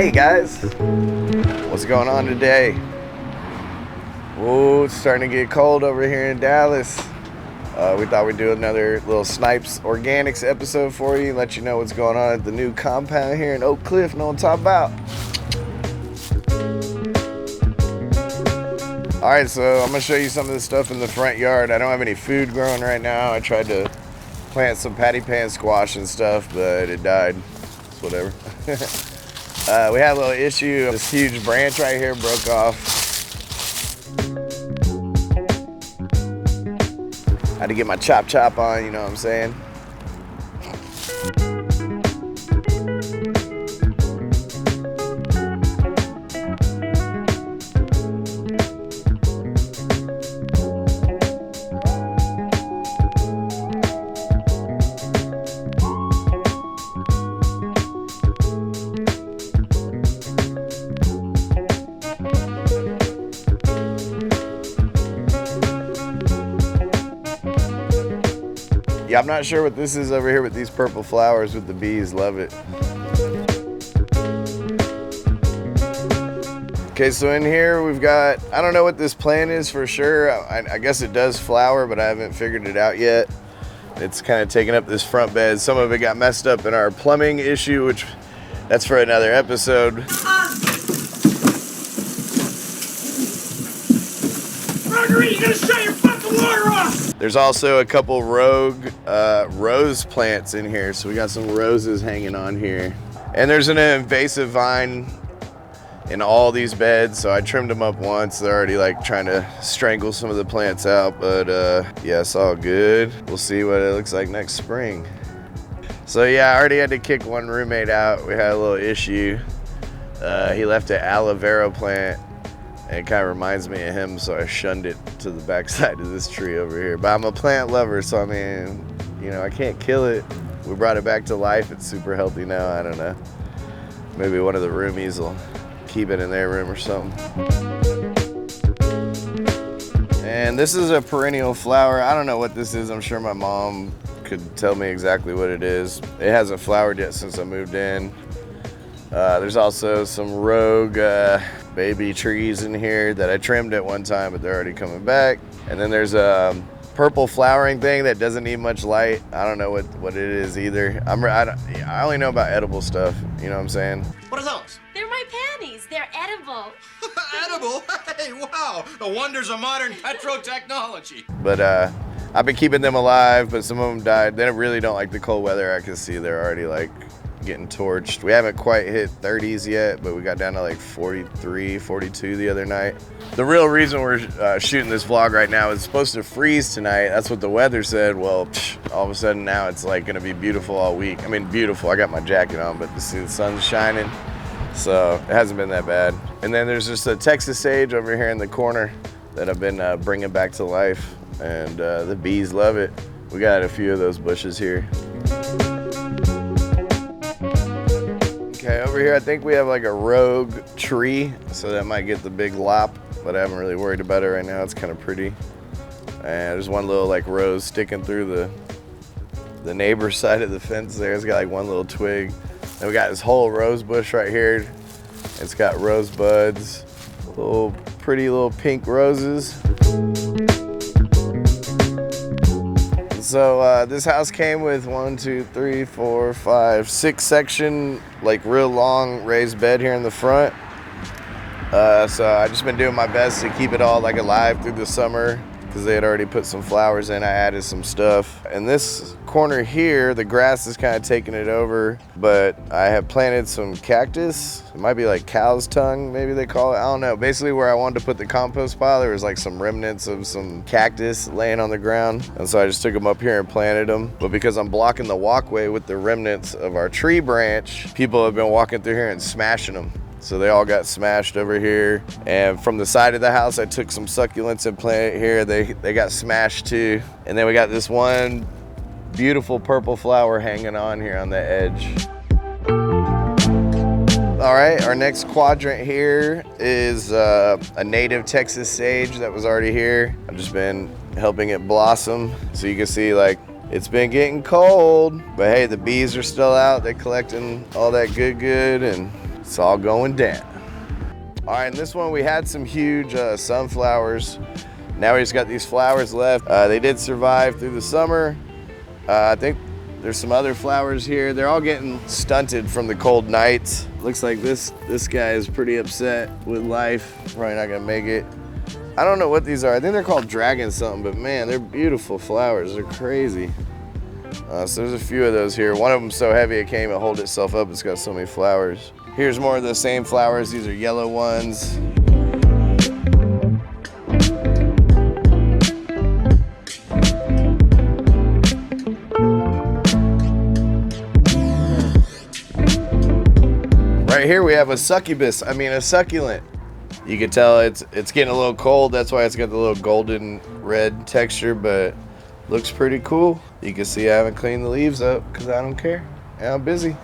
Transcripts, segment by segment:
Hey guys, what's going on today? Oh, it's starting to get cold over here in Dallas. We thought we'd do another little Snipes Organics episode for you, let you know what's going on at the new compound here in Oak Cliff. Know what I'm talking about? Alright, so I'm going to show you some of the stuff in the front yard. I don't have any food growing right now. I tried to plant some patty pan squash and stuff, but it died. It's whatever. We had a little issue. This huge branch right here broke off. Had to get my chop on, you know what I'm saying? Yeah, I'm not sure what this is over here with these purple flowers with the bees. Love it. Okay, so in here we've got, I don't know what this plant is for sure. I guess it does flower, but I haven't figured it out yet. It's kind of taking up this front bed. Some of it got messed up in our plumbing issue, which that's for another episode. Marguerite, you gotta shut your fucking water off! There's also a couple rogue rose plants in here, so we got some roses hanging on here. And there's an invasive vine in all these beds, so I trimmed them up once. They're already like trying to strangle some of the plants out, but yeah, it's all good. We'll see what it looks like next spring. So yeah, I already had to kick one roommate out. We had a little issue. He left an aloe vera plant. And it kind of reminds me of him, so I shunned it to the backside of this tree over here. But I'm a plant lover, so I mean, you know, I can't kill it. We brought it back to life. It's super healthy now. I don't know. Maybe one of the roomies will keep it in their room or something. And this is a perennial flower. I don't know what this is. I'm sure my mom could tell me exactly what it is. It hasn't flowered yet since I moved in. There's also some rogue baby trees in here that I trimmed at one time, but they're already coming back. And then there's a purple flowering thing that doesn't need much light. I don't know what it is either. I only know about edible stuff, you know what I'm saying? What are those? They're my panties. They're edible. Edible? Hey, wow! The wonders of modern petrotechnology. But I've been keeping them alive, but some of them died. They really don't like the cold weather. I can see they're already like getting torched. We haven't quite hit 30s yet, but we got down to like 43, 42 the other night. The real reason we're shooting this vlog right now is it's supposed to freeze tonight. That's what the weather said. Well, all of a sudden now it's like gonna be beautiful all week. I mean, beautiful. I got my jacket on, but to see the sun's shining, so it hasn't been that bad. And then there's just a Texas sage over here in the corner that I've been bringing back to life, and the bees love it. We got a few of those bushes here. Okay, over here I think we have like a rogue tree, so that might get the big lop, but I haven't really worried about it right now. It's kind of pretty. And there's one little like rose sticking through the neighbor's side of the fence there. It's got like one little twig. And we got this whole rose bush right here. It's got rose buds, little pretty little pink roses. So this house came with 6 section, like real long raised bed here in the front. So I just been doing my best to keep it all like alive through the summer, because they had already put some flowers in. I added some stuff. And this corner here, the grass is kind of taking it over, but I have planted some cactus. It might be like cow's tongue, maybe they call it. I don't know. Basically where I wanted to put the compost pile, there was like some remnants of some cactus laying on the ground. And so I just took them up here and planted them. But because I'm blocking the walkway with the remnants of our tree branch, people have been walking through here and smashing them. So they all got smashed over here. And from the side of the house, I took some succulents and planted here. They got smashed too. And then we got this one beautiful purple flower hanging on here on the edge. All right, our next quadrant here is a native Texas sage that was already here. I've just been helping it blossom. So you can see like it's been getting cold, but hey, the bees are still out. They're collecting all that good, and It's all going down. All right, in this one we had some huge sunflowers. Now we just got these flowers left. They did survive through the summer. I think there's some other flowers here. They're all getting stunted from the cold nights. Looks like this guy is pretty upset with life. Probably not gonna make it. I don't know what these are. I think they're called dragon something, but man, they're beautiful flowers. They're crazy. So there's a few of those here. One of them so heavy it can't even hold itself up. It's got so many flowers. Here's more of the same flowers. These are yellow ones. Right here we have a succulent. You can tell it's getting a little cold. That's why it's got the little golden red texture, but looks pretty cool. You can see I haven't cleaned the leaves up because I don't care. I'm busy.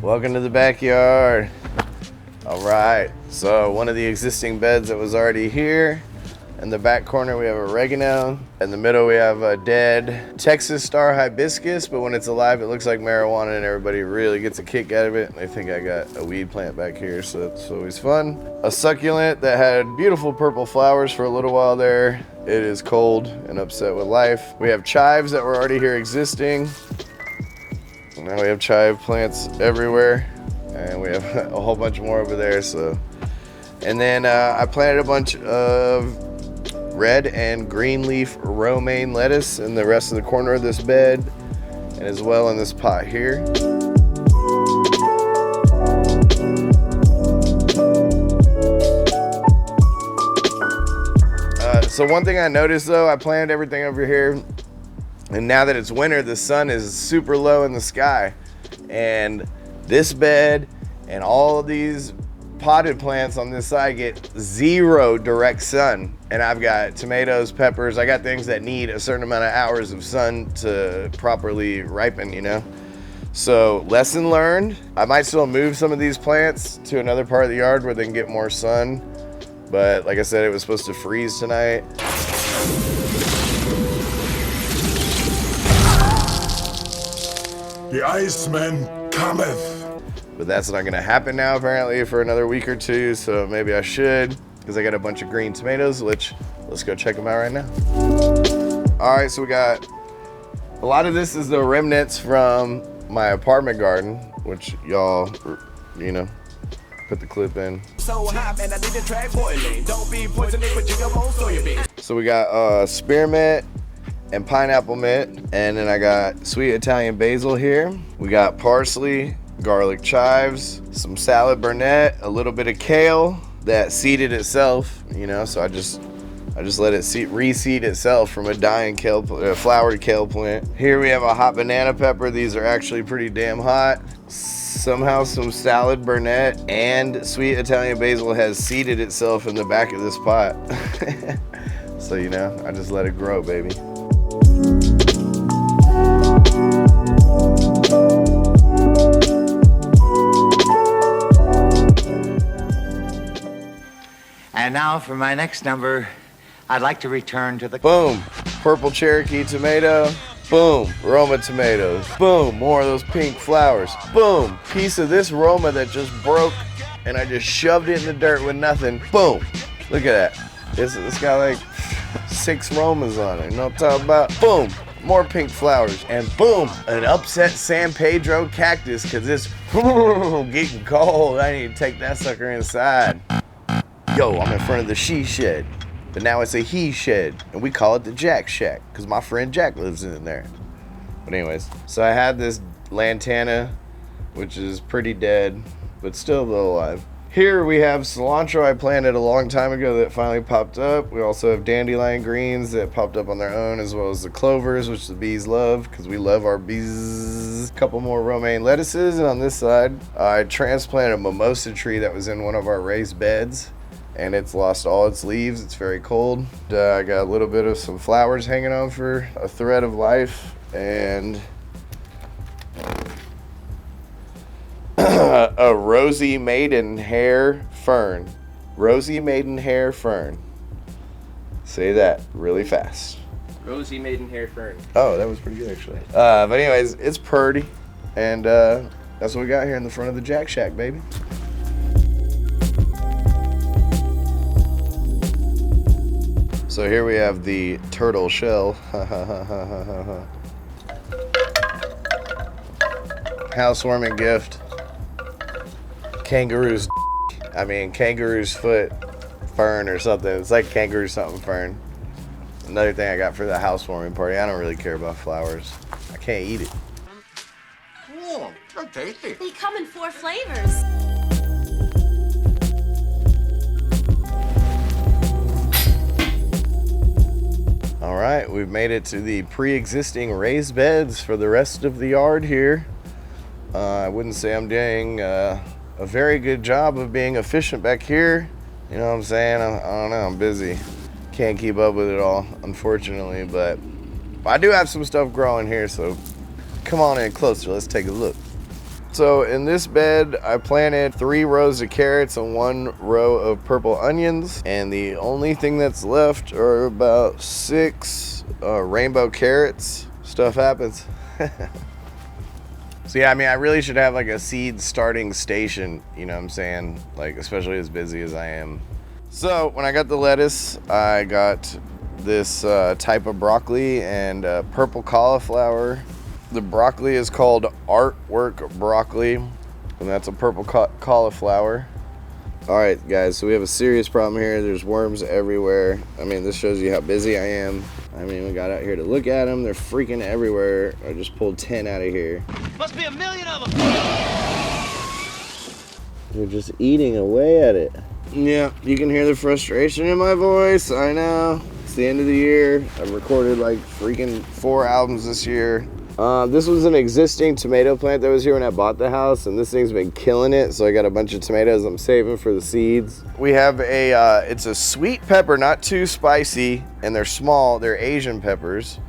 Welcome to the backyard. All right, so one of the existing beds that was already here. In the back corner we have oregano. In the middle we have a dead Texas star hibiscus, but when it's alive it looks like marijuana and everybody really gets a kick out of it. I think I got a weed plant back here, so that's always fun. A succulent that had beautiful purple flowers for a little while there. It is cold and upset with life. We have chives that were already here existing. Now we have chive plants everywhere, and we have a whole bunch more over there. So, and then I planted a bunch of red and green leaf romaine lettuce in the rest of the corner of this bed, and as well in this pot here. So one thing I noticed though, I planted everything over here, and now that it's winter, the sun is super low in the sky, and this bed and all of these potted plants on this side get 0 direct sun. And I've got tomatoes, peppers, I got things that need a certain amount of hours of sun to properly ripen, you know? So lesson learned. I might still move some of these plants to another part of the yard where they can get more sun. But like I said, it was supposed to freeze tonight. The Iceman cometh. But that's not gonna happen now apparently for another week or two, so maybe I should, because I got a bunch of green tomatoes, which let's go check them out right now. All right, so we got, a lot of this is the remnants from my apartment garden, which y'all, you know, put the clip in. So we got spearmint and pineapple mint, and then I got sweet Italian basil here. We got parsley, garlic chives, some salad burnet, a little bit of kale that seeded itself, you know, so I just let it reseed itself from a dying flowered kale plant. Here we have a hot banana pepper. These are actually pretty damn hot. Somehow some salad burnet and sweet Italian basil has seeded itself in the back of this pot. So, you know, I just let it grow, baby. And now for my next number, I'd like to return to the... Boom, purple Cherokee tomato. Boom, Roma tomatoes. Boom, more of those pink flowers. Boom, piece of this Roma that just broke and I just shoved it in the dirt with nothing. Boom, look at that. It's got like 6 Romas on it, you know what I'm talking about? Boom, more pink flowers. And boom, an upset San Pedro cactus, because it's getting cold. I need to take that sucker inside. Yo, I'm in front of the she shed, but now it's a he shed, and we call it the Jack Shack, because my friend Jack lives in there. But anyways, so I had this lantana, which is pretty dead, but still a little alive. Here we have cilantro I planted a long time ago that finally popped up. We also have dandelion greens that popped up on their own, as well as the clovers, which the bees love, because we love our bees. A couple more romaine lettuces, and on this side, I transplanted a mimosa tree that was in one of our raised beds, and it's lost all its leaves. It's very cold. I got a little bit of some flowers hanging on for a thread of life, and a rosy maidenhair fern. Rosy maidenhair fern. Say that really fast. Rosy maidenhair fern. Oh, that was pretty good actually. But anyways, it's pretty, and that's what we got here in the front of the Jack Shack, baby. So here we have the turtle shell. Housewarming gift. Kangaroo's kangaroo's foot fern or something. It's like kangaroo something fern. Another thing I got for the housewarming party. I don't really care about flowers. I can't eat it. Oh, so tasty. They come in 4 flavors. All right, we've made it to the pre-existing raised beds for the rest of the yard here. I wouldn't say I'm doing a very good job of being efficient back here. You know what I'm saying? I don't know, I'm busy. Can't keep up with it all, unfortunately, but I do have some stuff growing here, so come on in closer, let's take a look. So in this bed, I planted 3 rows of carrots and 1 row of purple onions, and the only thing that's left are about 6 rainbow carrots. Stuff happens. So yeah, I mean, I really should have like a seed starting station, you know what I'm saying? Like, especially as busy as I am. So when I got the lettuce, I got this type of broccoli and purple cauliflower. The broccoli is called Artwork Broccoli, and that's a purple cauliflower. All right, guys, so we have a serious problem here. There's worms everywhere. I mean, this shows you how busy I am. I mean, we got out here to look at them. They're freaking everywhere. I just pulled 10 out of here. Must be a million of them. They're just eating away at it. Yeah, you can hear the frustration in my voice. I know. It's the end of the year. I've recorded like freaking 4 albums this year. This was an existing tomato plant that was here when I bought the house, and this thing's been killing it. So I got a bunch of tomatoes I'm saving for the seeds. We have it's a sweet pepper, not too spicy, and they're small. They're Asian peppers.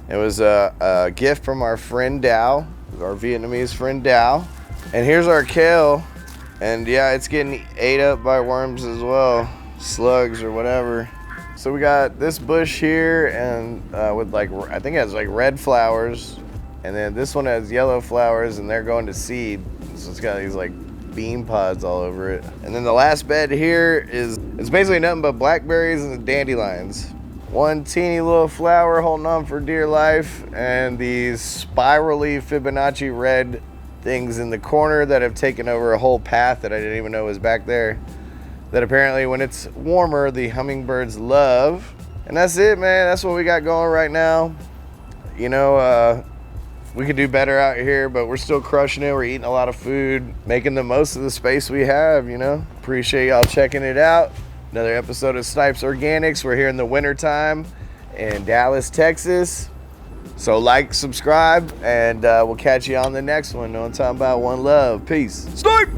It was a gift from our friend Dow, our Vietnamese friend Dow. And here's our kale. And yeah, it's getting ate up by worms as well, slugs or whatever. So we got this bush here, and with like, I think it has like red flowers. And then this one has yellow flowers, and they're going to seed. So it's got these like bean pods all over it. And then the last bed here it's basically nothing but blackberries and dandelions. One teeny little flower holding on for dear life, and these spirally Fibonacci red things in the corner that have taken over a whole path that I didn't even know was back there. That apparently when it's warmer, the hummingbirds love. And that's it, man. That's what we got going right now. You know, we could do better out here, but we're still crushing it. We're eating a lot of food, making the most of the space we have, you know. Appreciate y'all checking it out. Another episode of Snipes Organics. We're here in the wintertime in Dallas, Texas. So like, subscribe, and we'll catch you on the next one. Know what I'm talking about? One love. Peace. Snipe!